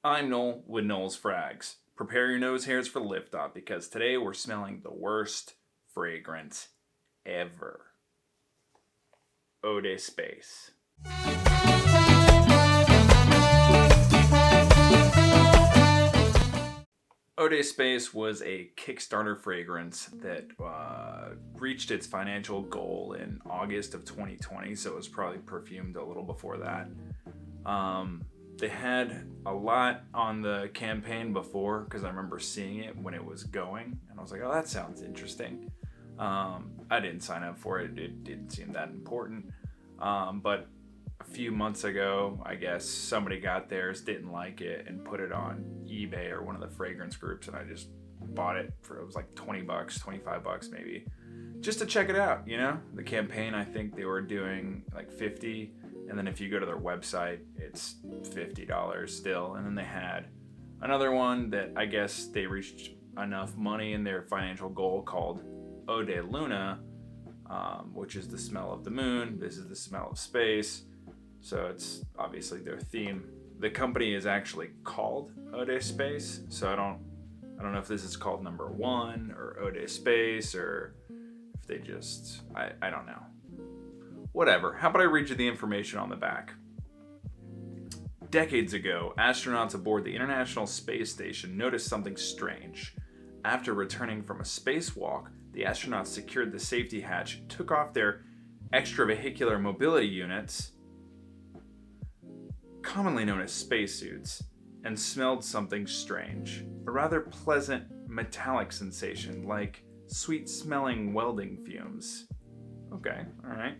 I'm Noel with Noel's Frags. Prepare your nose hairs for liftoff because today we're smelling the worst fragrance ever. Eau de Space. Eau de Space was a Kickstarter fragrance that reached its financial goal in August of 2020, so it was probably perfumed a little before that. They had a lot on the campaign before because I remember seeing it when it was going, and I was like, oh, that sounds interesting. I didn't sign up for it, it didn't seem that important. But a few months ago, I guess somebody got theirs, didn't like it, and put it on eBay or one of the fragrance groups, and I just bought it for, it was like $20, $25 maybe, just to check it out, you know? The campaign, I think they were doing like 50, and then if you go to their website, it's $50 still. And then they had another one that I guess they reached enough money in their financial goal called Eau de Luna, which is the smell of the moon. This is the smell of space. So it's obviously their theme. The company is actually called Eau de Space, so I don't know if this is called number one or Eau de Space, or if they just, I don't know. Whatever, how about I read you the information on the back? Decades ago, astronauts aboard the International Space Station noticed something strange. After returning from a spacewalk, the astronauts secured the safety hatch, took off their extravehicular mobility units, commonly known as spacesuits, and smelled something strange. A rather pleasant metallic sensation, like sweet-smelling welding fumes. Okay, alright.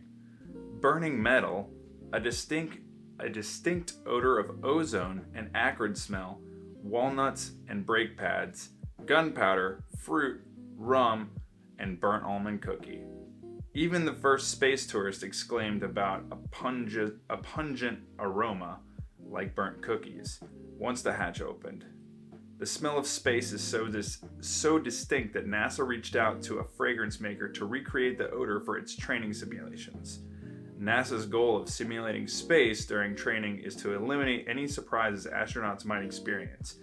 Burning metal, a distinct odor of ozone and acrid smell, walnuts and brake pads, gunpowder, fruit, rum, and burnt almond cookie. Even the first space tourist exclaimed about a pungent aroma like burnt cookies once the hatch opened. The smell of space is so distinct that NASA reached out to a fragrance maker to recreate the odor for its training simulations. NASA's goal of simulating space during training is to eliminate any surprises astronauts might experience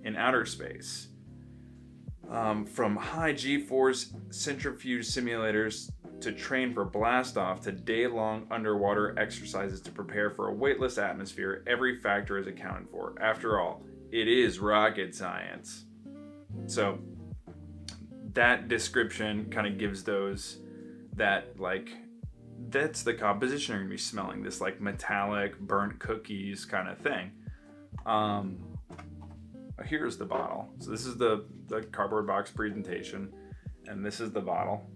in outer space. From high G-force centrifuge simulators to train for blast-off to day-long underwater exercises to prepare for a weightless atmosphere, every factor is accounted for. After all, it is rocket science. So that description kind of gives those that, like, that's the composition you're going to be smelling, this like metallic burnt cookies kind of thing. Here's the bottle. So this is the cardboard box presentation, and this is the bottle.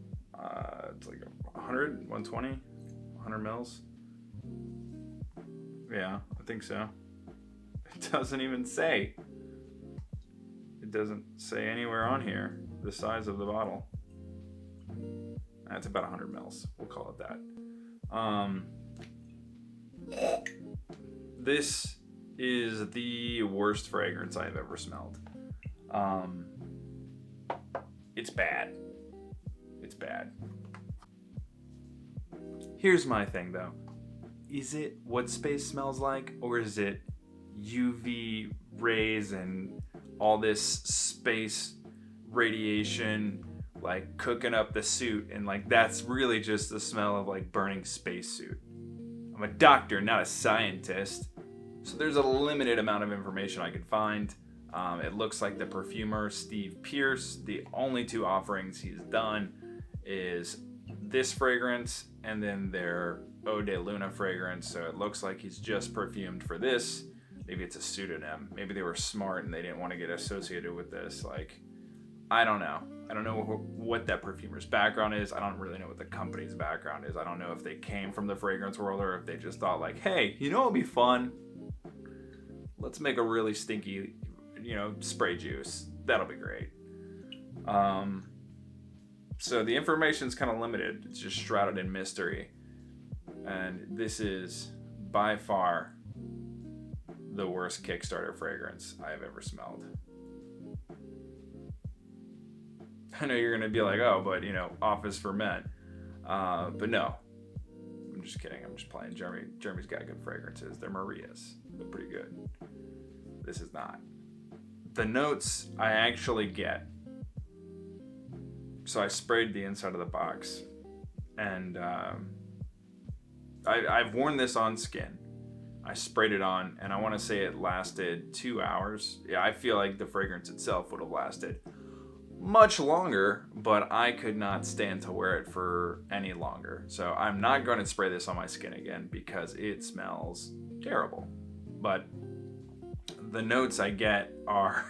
It's like 100, 120, 100 mils. Yeah, I think so. It doesn't even say. It doesn't say anywhere on here the size of the bottle. That's about 100 mils. We'll call it that. This is the worst fragrance I've ever smelled. It's bad. It's bad. Here's my thing though. Is it what space smells like, or is it UV rays and all this space radiation like cooking up the suit, and like that's really just the smell of like burning spacesuit? I'm a doctor, not a scientist, so there's a limited amount of information I could find. It looks like the perfumer Steve Pierce, the only two offerings he's done is this fragrance and then their Eau de Luna fragrance, so it looks like he's just perfumed for this. Maybe it's a pseudonym. Maybe they were smart and they didn't want to get associated with this. Like, I don't know. I don't know what that perfumer's background is. I don't really know what the company's background is. I don't know if they came from the fragrance world or if they just thought like, hey, you know what'd be fun? Let's make a really stinky, spray juice. That'll be great. So the information's kind of limited. It's just shrouded in mystery. And this is by far the worst Kickstarter fragrance I've ever smelled. I know you're going to be like, oh, but, Office for Men. But no. I'm just kidding. I'm just playing. Jeremy's got good fragrances. They're Marias. They're pretty good. This is not. The notes I actually get. So I sprayed the inside of the box, and I've worn this on skin. I sprayed it on, and I want to say it lasted 2 hours. Yeah, I feel like the fragrance itself would have lasted much longer, but I could not stand to wear it for any longer. So I'm not going to spray this on my skin again because it smells terrible. But the notes I get are...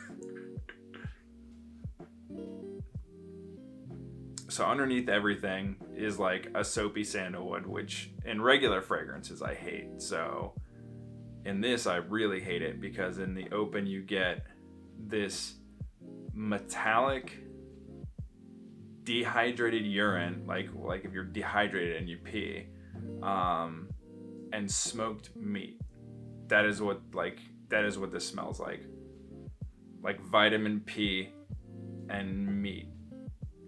So underneath everything is like a soapy sandalwood, which in regular fragrances I hate. So in this I really hate it because in the open you get this metallic dehydrated urine, like if you're dehydrated and you pee, and smoked meat. That is what this smells like vitamin P and meat.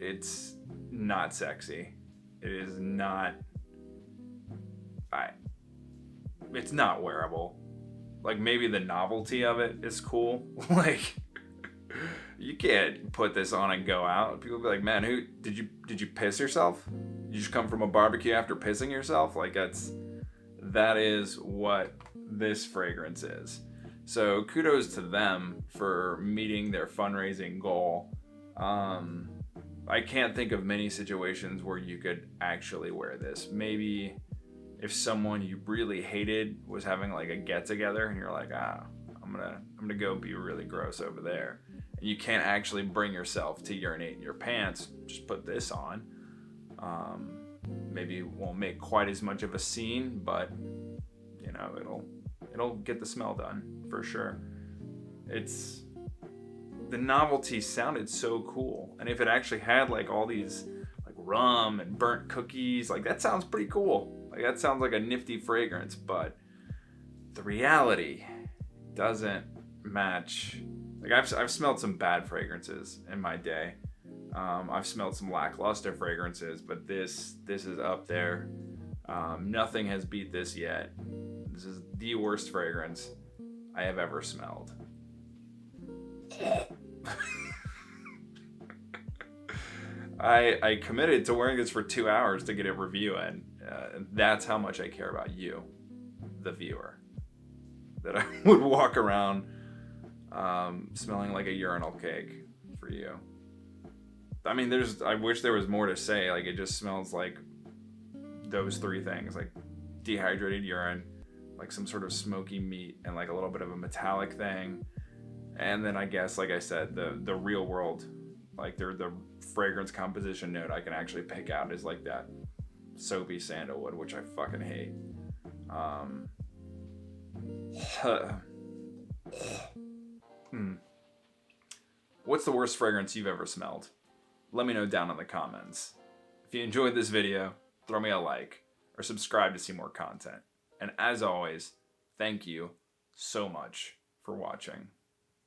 It's not sexy. It is not. It's not wearable. Like maybe the novelty of it is cool. Like you can't put this on and go out. People be like, "Man, who did you piss yourself? Did you just come from a barbecue after pissing yourself?" Like that is what this fragrance is. So kudos to them for meeting their fundraising goal. I can't think of many situations where you could actually wear this. Maybe if someone you really hated was having like a get together and you're like, I'm gonna go be really gross over there, and you can't actually bring yourself to urinate in your pants, just put this on. Maybe it won't make quite as much of a scene, but you know, it'll get the smell done for sure. The novelty sounded so cool, and if it actually had like all these like rum and burnt cookies, like that sounds pretty cool. Like that sounds like a nifty fragrance, but the reality doesn't match. Like I've smelled some bad fragrances in my day. I've smelled some lackluster fragrances, but this is up there. Nothing has beat this yet. This is the worst fragrance I have ever smelled. I committed to wearing this for 2 hours to get a review in. That's how much I care about you, the viewer. That I would walk around smelling like a urinal cake for you. I mean, I wish there was more to say. Like, it just smells like those three things. Like dehydrated urine, like some sort of smoky meat, and like a little bit of a metallic thing. And then I guess, like I said, the real world, like the fragrance composition note I can actually pick out is like that soapy sandalwood, which I fucking hate. What's the worst fragrance you've ever smelled? Let me know down in the comments. If you enjoyed this video, throw me a like or subscribe to see more content. And as always, thank you so much for watching.